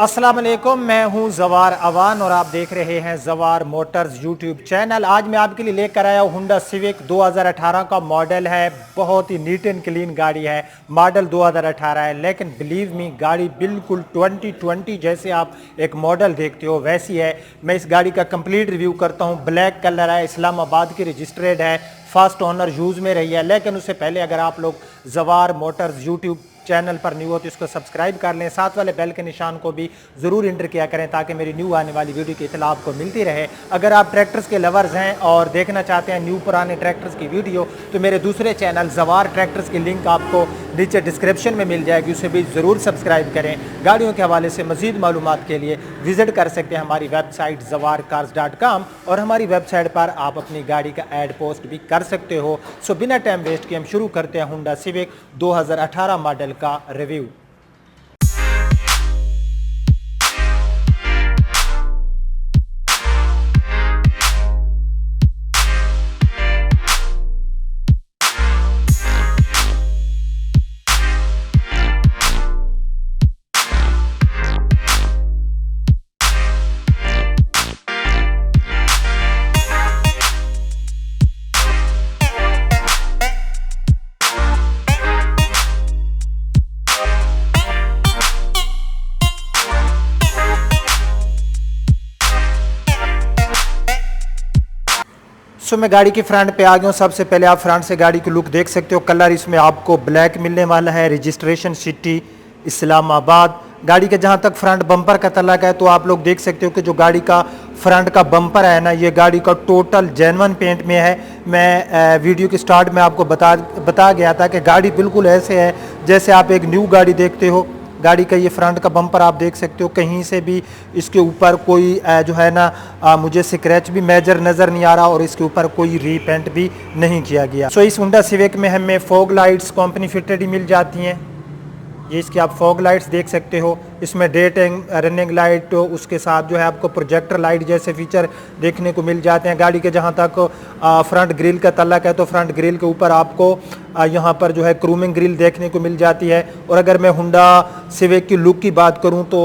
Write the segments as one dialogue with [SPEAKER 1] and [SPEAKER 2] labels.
[SPEAKER 1] अस्सलाम वालेकुम, मैं हूं जवार अवान और आप देख रहे हैं जवार मोटर्स यूट्यूब चैनल। आज मैं आपके लिए लेकर आया हूं हुंडा सिविक 2018 का मॉडल है। बहुत ही नीट एंड क्लीन गाड़ी है। मॉडल 2018 है, लेकिन बिलीव मी गाड़ी बिल्कुल 2020 जैसे आप एक मॉडल देखते हो वैसी है। मैं इस गाड़ी का कंप्लीट रिव्यू करता हूं। ब्लैक कलर है, इस्लामाबाद की रजिस्ट्रेड है, फर्स्ट ओनर यूज़ में रही है। लेकिन उससे पहले अगर आप लोग जवार मोटर्स यूट्यूब चैनल पर न्यू हो तो इसको सब्सक्राइब कर लें, साथ वाले बेल के निशान को भी ज़रूर इंटर किया करें ताकि मेरी न्यू आने वाली वीडियो की इतला आपको मिलती रहे। अगर आप ट्रैक्टर्स के लवर्स हैं और देखना चाहते हैं न्यू पुराने ट्रैक्टर्स की वीडियो तो मेरे दूसरे चैनल जवार ट्रैक्टर्स की लिंक आपको नीचे डिस्क्रिप्शन में मिल जाएगी, उसे भी ज़रूर सब्सक्राइब करें। गाड़ियों के हवाले से मज़ीद मालूमात के लिए विजिट कर सकते हैं हमारी वेबसाइट zawarcars.com और हमारी वेबसाइट पर आप अपनी गाड़ी का ऐड पोस्ट भी कर सकते हो। सो बिना टाइम वेस्ट किए हम शुरू करते हैं हुंडा सिविक 2018 मॉडल का रिव्यू। सो मैं गाड़ी की फ्रंट पे आ गया हूँ। सबसे पहले आप फ्रंट से गाड़ी की लुक देख सकते हो। कलर इसमें आपको ब्लैक मिलने वाला है। Registration city Islamabad. गाड़ी के जहाँ तक फ्रंट बम्पर का तल्लक है तो आप लोग देख सकते हो कि जो गाड़ी का फ्रंट का बम्पर है ना, ये गाड़ी का टोटल जेन्युइन पेंट में है। मैं वीडियो के स्टार्ट में आपको बता गया था कि गाड़ी बिल्कुल ऐसे है जैसे आप एक न्यू गाड़ी देखते हो। गाड़ी का ये फ्रंट का बम्पर आप देख सकते हो, कहीं से भी इसके ऊपर कोई जो है ना मुझे स्क्रैच भी मेजर नज़र नहीं आ रहा और इसके ऊपर कोई रीपेंट भी नहीं किया गया। सो इस हुंडा सिविक में हमें फॉग लाइट्स कंपनी फिटेड ही मिल जाती हैं। ये इसकी आप फॉग लाइट्स देख सकते हो। इसमें डे टाइम रनिंग लाइट, उसके साथ जो है आपको प्रोजेक्टर लाइट जैसे फीचर देखने को मिल जाते हैं। गाड़ी के जहाँ तक फ्रंट ग्रिल का तल्लक है तो फ्रंट ग्रिल के ऊपर आपको यहाँ पर जो है क्रूमिंग ग्रिल देखने को मिल जाती है। और अगर मैं हुंडा सिविक की लुक की बात करूँ तो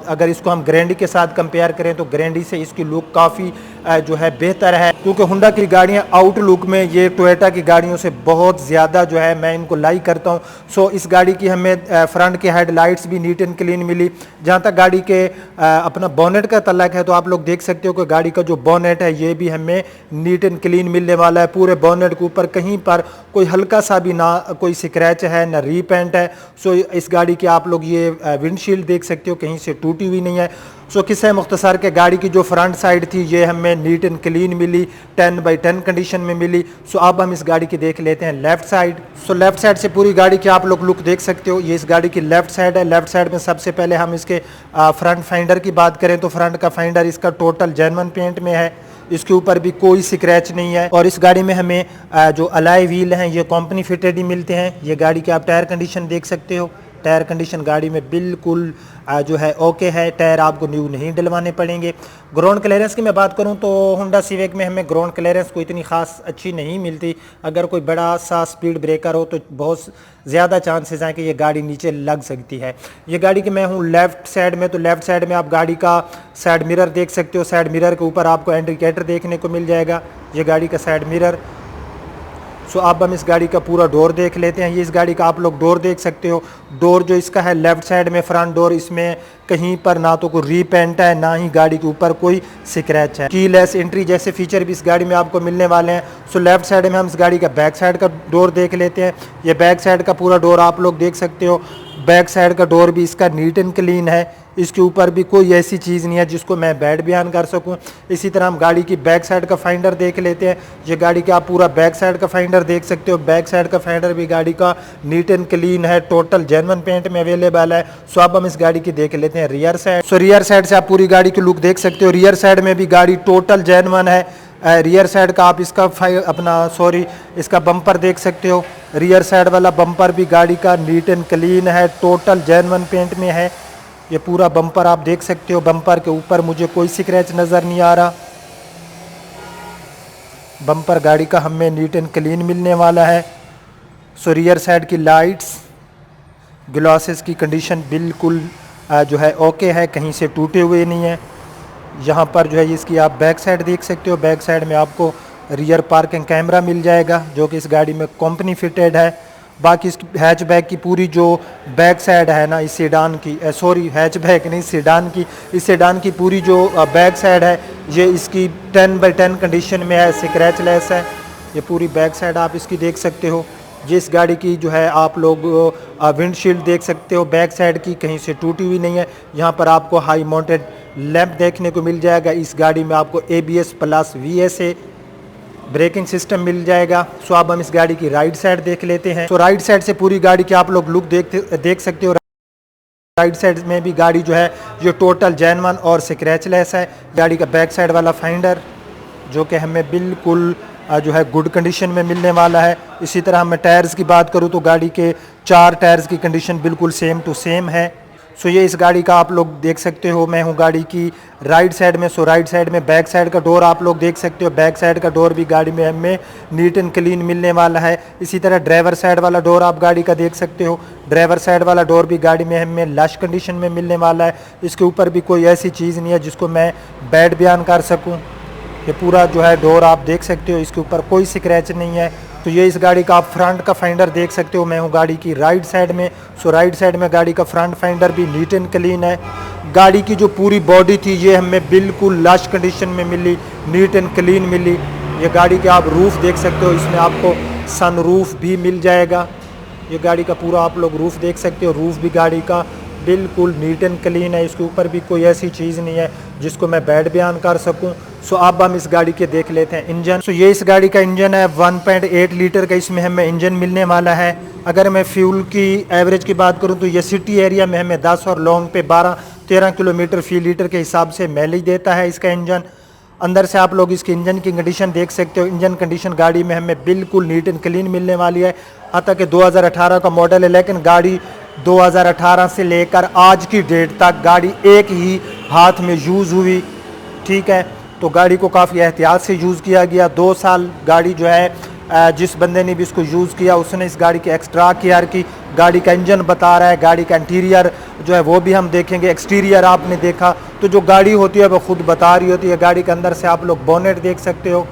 [SPEAKER 1] अगर इसको हम ग्रैंडी के साथ कंपेयर करें तो ग्रैंडी से इसकी लुक काफ़ी जो है बेहतर है, क्योंकि हुंडा की गाड़ियाँ आउटलुक में ये टोयोटा की गाड़ियों से बहुत ज़्यादा जो है मैं इनको लाइक करता हूँ। सो इस गाड़ी की हमें फ्रंट की हेडलाइट्स भी नीट एंड क्लीन मिली। जहाँ तक गाड़ी के अपना बोनेट का तल्लक है तो आप लोग देख सकते हो कि गाड़ी का जो बोनेट है ये भी हमें नीट एंड क्लीन मिलने वाला है। पूरे बोनेट के ऊपर कहीं पर कोई हल्का सा भी ना कोई स्क्रैच है ना रीपेंट है। सो इस गाड़ी की आप लोग ये विंडशील्ड देख सकते हो, कहीं से टूटी हुई नहीं है। सो किस्से मुख्तसर के गाड़ी की जो फ्रंट साइड थी ये हमें नीट एंड क्लीन मिली, 10/10 कंडीशन में मिली। सो अब हम इस गाड़ी की देख लेते हैं left side. So left side से पूरी गाड़ी की आप लोग लुक देख सकते हो। ये इस गाड़ी की लेफ्ट साइड है। लेफ्ट साइड में सबसे पहले हम इसके फ्रंट फाइंडर की बात करें तो फ्रंट का फाइंडर इसका टोटल जेन्युइन पेंट में है, इसके ऊपर भी कोई स्क्रैच नहीं है। और इस गाड़ी में हमें जो अलाई व्हील हैं ये कंपनी फिटेड ही मिलते हैं। ये गाड़ी के आप टायर कंडीशन देख सकते हो। टायर कंडीशन गाड़ी में बिल्कुल जो है ओके है। टायर आपको न्यू नहीं डलवाने पड़ेंगे। ग्राउंड क्लियरेंस की मैं बात करूं तो हुंडा सिविक में हमें ग्राउंड क्लियरेंस कोई इतनी खास अच्छी नहीं मिलती। अगर कोई बड़ा सा स्पीड ब्रेकर हो तो बहुत ज़्यादा चांसेस हैं कि ये गाड़ी नीचे लग सकती है। ये गाड़ी के मैं हूँ लेफ़्ट साइड में, तो लेफ़्ट साइड में आप गाड़ी का साइड मिरर देख सकते हो। साइड मिरर के ऊपर आपको इंडिकेटर देखने को मिल जाएगा, ये गाड़ी का साइड मिरर। सो अब हम इस गाड़ी का पूरा डोर देख लेते हैं। ये इस गाड़ी का आप लोग डोर देख सकते हो। डोर जो इसका है लेफ्ट साइड में फ्रंट डोर, इसमें कहीं पर ना तो कोई रीपेंट है ना ही गाड़ी के ऊपर कोई स्क्रैच है। कीलेस एंट्री जैसे फीचर भी इस गाड़ी में आपको मिलने वाले हैं। सो लेफ्ट साइड में हम इस गाड़ी का बैक साइड का डोर देख लेते हैं। ये बैक साइड का पूरा डोर आप लोग देख सकते हो। बैक साइड का डोर भी इसका नीट एंड क्लीन है, इसके ऊपर भी कोई ऐसी चीज़ नहीं है जिसको मैं बैड बयान कर सकूं। इसी तरह हम गाड़ी की बैक साइड का फाइंडर देख लेते हैं। ये गाड़ी का आप पूरा बैक साइड का फाइंडर देख सकते हो। बैक साइड का फाइंडर भी गाड़ी का नीट एंड क्लीन है, टोटल जेन्युइन पेंट में अवेलेबल है। सो अब हम इस गाड़ी की देख लेते हैं रियर साइड। सो रियर साइड से आप पूरी गाड़ी की लुक देख सकते हो। रियर साइड में भी गाड़ी टोटल जेन्युइन है। रियर साइड का आप इसका इसका बम्पर देख सकते हो। रियर साइड वाला बम्पर भी गाड़ी का नीट एंड क्लीन है, टोटल जेन्युइन पेंट में है। ये पूरा बम्पर आप देख सकते हो। बम्पर के ऊपर मुझे कोई स्क्रैच नज़र नहीं आ रहा। बम्पर गाड़ी का हमें नीट एंड क्लीन मिलने वाला है। सो रियर साइड की लाइट्स, ग्लासेस की कंडीशन बिल्कुल जो है ओके है, कहीं से टूटे हुए नहीं है। यहाँ पर जो है इसकी आप बैक साइड देख सकते हो। बैक साइड में आपको रियर पार्किंग कैमरा मिल जाएगा जो कि इस गाड़ी में कंपनी फिटेड है। बाकी इस हैचबैक की पूरी जो बैक साइड है ना, इस सेडान की, सॉरी हैचबैक नहीं, सेडान की, इस सेडान की पूरी जो बैक साइड है ये इसकी 10/10 कंडीशन में है, स्क्रैचलेस है। ये पूरी बैक साइड आप इसकी देख सकते हो। ये इस गाड़ी की जो है आप लोग विंडशील्ड देख सकते हो बैक साइड की, कहीं से टूटी हुई नहीं है। यहाँ पर आपको हाई माउंटेड लैंप देखने को मिल जाएगा। इस गाड़ी में आपको ABS plus VSA braking system मिल जाएगा। सो अब हम इस गाड़ी की राइट साइड देख लेते हैं। सो राइट साइड से पूरी गाड़ी की आप लोग लुक देख सकते हो। राइट साइड में भी गाड़ी जो है ये टोटल जेन्युइन और स्क्रैचलेस है। गाड़ी का बैक साइड वाला फाइंडर जो कि हमें बिल्कुल जो है गुड कंडीशन में मिलने वाला है। इसी तरह मैं टायर्स की बात करूँ तो गाड़ी के 4 टायर्स की कंडीशन बिल्कुल सेम टू सेम है। सो ये इस गाड़ी का आप लोग देख सकते हो। मैं हूँ गाड़ी की राइट साइड में। सो राइट साइड में बैक साइड का डोर आप लोग देख सकते हो। बैक साइड का डोर भी गाड़ी में हमें नीट एंड क्लीन मिलने वाला है। इसी तरह ड्राइवर साइड वाला डोर आप गाड़ी का देख सकते हो। ड्राइवर साइड वाला डोर भी गाड़ी में हमें लश कंडीशन में मिलने वाला है। इसके ऊपर भी कोई ऐसी चीज़ नहीं है जिसको मैं बैड बयान कर सकूँ। ये पूरा जो है डोर आप देख सकते हो, इसके ऊपर कोई स्क्रैच नहीं है। तो ये इस गाड़ी का आप फ्रंट का फाइंडर देख सकते हो। मैं हूँ गाड़ी की राइट साइड में। सो राइट साइड में गाड़ी का फ्रंट फाइंडर भी नीट एंड क्लीन है। गाड़ी की जो पूरी बॉडी थी ये हमें बिल्कुल लश कंडीशन में मिली, नीट एंड क्लीन मिली। ये गाड़ी के आप रूफ़ देख सकते हो, इसमें आपको सन रूफ़ भी मिल जाएगा। ये गाड़ी का पूरा आप लोग रूफ़ देख सकते हो। रूफ़ भी गाड़ी का बिल्कुल नीट एंड क्लीन है। इसके ऊपर भी कोई ऐसी चीज़ नहीं है जिसको मैं बैड बयान कर सकूं। सो अब हम इस गाड़ी के देख लेते हैं इंजन। सो ये इस गाड़ी का इंजन है 1.8 लीटर का, इसमें हमें इंजन मिलने वाला है। अगर मैं फ्यूल की एवरेज की बात करूं तो ये सिटी एरिया में हमें 10 और लॉन्ग पे 12-13 किलोमीटर फी लीटर के हिसाब से माइलेज देता है इसका इंजन। अंदर से आप लोग इसके इंजन की कंडीशन देख सकते हो। इंजन कंडीशन गाड़ी में हमें बिल्कुल नीट एंड क्लीन मिलने वाली है। आता कि 2018 का मॉडल है, लेकिन गाड़ी 2018 से लेकर आज की डेट तक गाड़ी एक ही हाथ में यूज़ हुई, ठीक है। तो गाड़ी को काफ़ी एहतियात से यूज़ किया गया। 2 साल गाड़ी जो है जिस बंदे ने भी इसको यूज़ किया उसने इस गाड़ी की एक्स्ट्रा केयर की। गाड़ी का इंजन बता रहा है, गाड़ी का इंटीरियर जो है वो भी हम देखेंगे। एक्सटीरियर आपने देखा तो जो गाड़ी होती है वो खुद बता रही होती है। गाड़ी के अंदर से आप लोग बोनेट देख सकते हो।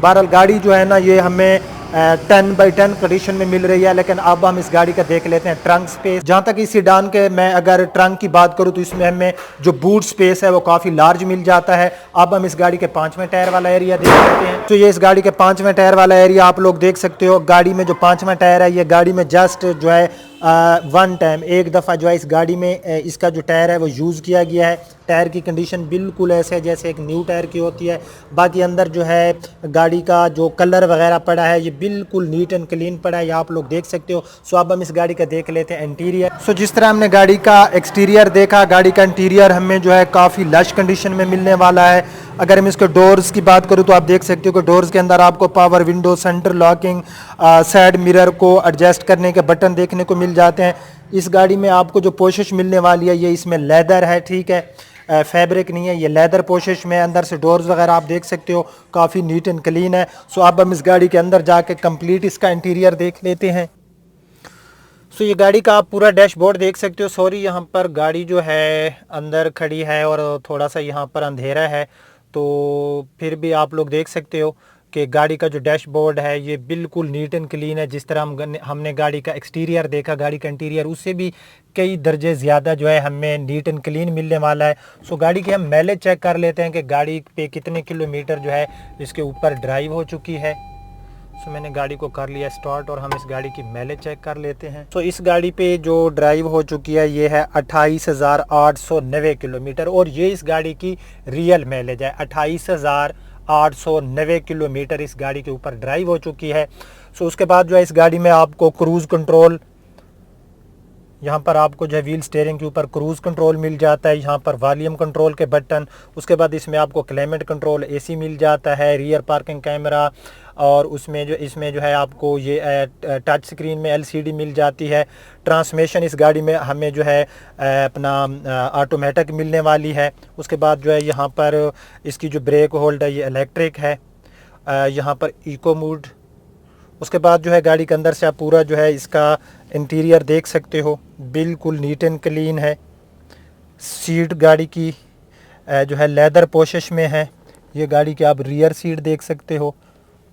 [SPEAKER 1] बहरहाल गाड़ी जो है ना ये हमें 10/10 कंडीशन में मिल रही है। लेकिन अब हम इस गाड़ी का देख लेते हैं ट्रंक स्पेस। जहाँ तक इस सीडान के मैं अगर ट्रंक की बात करूँ तो इसमें हमें जो बूट स्पेस है वो काफ़ी लार्ज मिल जाता है। अब हम इस गाड़ी के 5वें टायर वाला एरिया देख लेते हैं। तो ये इस गाड़ी के 5वें टायर वाला एरिया आप लोग देख सकते हो। गाड़ी में जो 5वां टायर है ये गाड़ी में जस्ट जो है वन टाइम एक दफ़ा जो है इस गाड़ी में इसका जो टायर है वो यूज़ किया गया है। टायर की कंडीशन बिल्कुल ऐसे है जैसे एक न्यू टायर की होती है। बाकी अंदर जो है गाड़ी का जो कलर वगैरह पड़ा है ये बिल्कुल नीट एंड क्लीन पड़ा है, ये आप लोग देख सकते हो। सो अब हम इस गाड़ी का देख लेते हैं इंटीरियर। सो जिस तरह हमने गाड़ी का एक्सटीरियर देखा, गाड़ी का इंटीरियर हमें जो है काफ़ी लश कंडीशन में मिलने वाला है। अगर हम इसके डोर्स की बात करूँ तो आप देख सकते हो कि डोर्स के अंदर आपको power window, centre locking, side mirror को एडजस्ट करने के बटन देखने को मिल जाते हैं। इस गाड़ी में आपको जो पोशिश मिलने वाली है ये इसमें लेदर है, ठीक है, फैब्रिक नहीं है, ये लेदर पोशिश में। अंदर से डोर्स वगैरह आप देख सकते हो काफ़ी नीट एंड क्लीन है। सो अब हम इस गाड़ी के अंदर जाके कंप्लीट इसका इंटीरियर देख लेते हैं। सो ये गाड़ी का आप पूरा डैशबोर्ड देख सकते हो। सॉरी यहाँ पर गाड़ी जो है अंदर खड़ी है और थोड़ा सा यहाँ पर अंधेरा है, तो फिर भी आप लोग देख सकते हो कि गाड़ी का जो डैशबोर्ड है ये बिल्कुल नीट एंड क्लीन है। जिस तरह हमने गाड़ी का एक्सटीरियर देखा, गाड़ी का इंटीरियर उससे भी कई दर्जे ज़्यादा जो है हमें नीट एंड क्लीन मिलने वाला है। सो गाड़ी की हम माइलेज चेक कर लेते हैं कि गाड़ी पे कितने किलोमीटर जो है इसके ऊपर ड्राइव हो चुकी है। सो मैंने गाड़ी को कर लिया स्टार्ट और हम इस गाड़ी की माइलेज चेक कर लेते हैं। सो इस गाड़ी पे जो ड्राइव हो चुकी है ये है 28,890 किलोमीटर और ये इस गाड़ी की रियल माइलेज है। 28,890 किलोमीटर इस गाड़ी के ऊपर ड्राइव हो चुकी है। सो उसके बाद जो है इस गाड़ी में आपको क्रूज़ कंट्रोल, यहाँ पर आपको जो है व्हील स्टीयरिंग के ऊपर क्रूज़ कंट्रोल मिल जाता है। यहाँ पर वॉल्यूम कंट्रोल के बटन, उसके बाद इसमें आपको क्लाइमेट कंट्रोल, एसी मिल जाता है, रियर पार्किंग कैमरा, और इसमें जो है आपको ये टच स्क्रीन में LCD मिल जाती है। ट्रांसमिशन इस गाड़ी में हमें जो है अपना ऑटोमेटिक मिलने वाली है। उसके बाद जो है यहाँ पर इसकी जो ब्रेक होल्ड है ये इलेक्ट्रिक है। यहाँ पर इको मोड। उसके बाद जो है गाड़ी के अंदर से आप पूरा जो है इसका इंटीरियर देख सकते हो, बिल्कुल नीट एंड क्लीन है। सीट गाड़ी की जो है लेदर पोशिश में है। ये गाड़ी की आप रियर सीट देख सकते हो।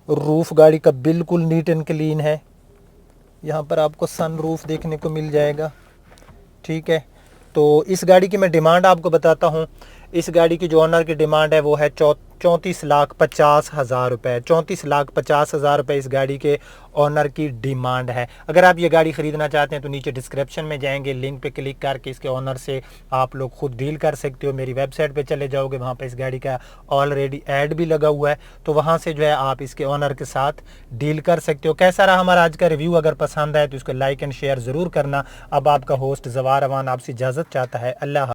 [SPEAKER 1] रूफ़ गाड़ी का बिल्कुल नीट एंड क्लीन है। यहाँ पर आपको सन रूफ देखने को मिल जाएगा। ठीक है, तो इस गाड़ी की मैं डिमांड आपको बताता हूँ। इस गाड़ी की जो ऑनर की डिमांड है वो है 34,50,000 रुपये। 34,50,000 रुपये इस गाड़ी के ऑनर की डिमांड है। अगर आप ये गाड़ी ख़रीदना चाहते हैं तो नीचे डिस्क्रिप्शन में जाएंगे, लिंक पे क्लिक करके इसके ऑनर से आप लोग खुद डील कर सकते हो। मेरी वेबसाइट पे चले जाओगे, वहाँ पे इस गाड़ी का ऑलरेडी ऐड भी लगा हुआ है, तो वहाँ से जो है आप इसके ऑनर के साथ डील कर सकते हो। कैसा रहा हमारा आज का रिव्यू? अगर पसंद आए तो इसको लाइक एंड शेयर ज़रूर करना। अब आपका होस्ट ज़वार अमान आपसे इजाज़त चाहता है। अल्लाह।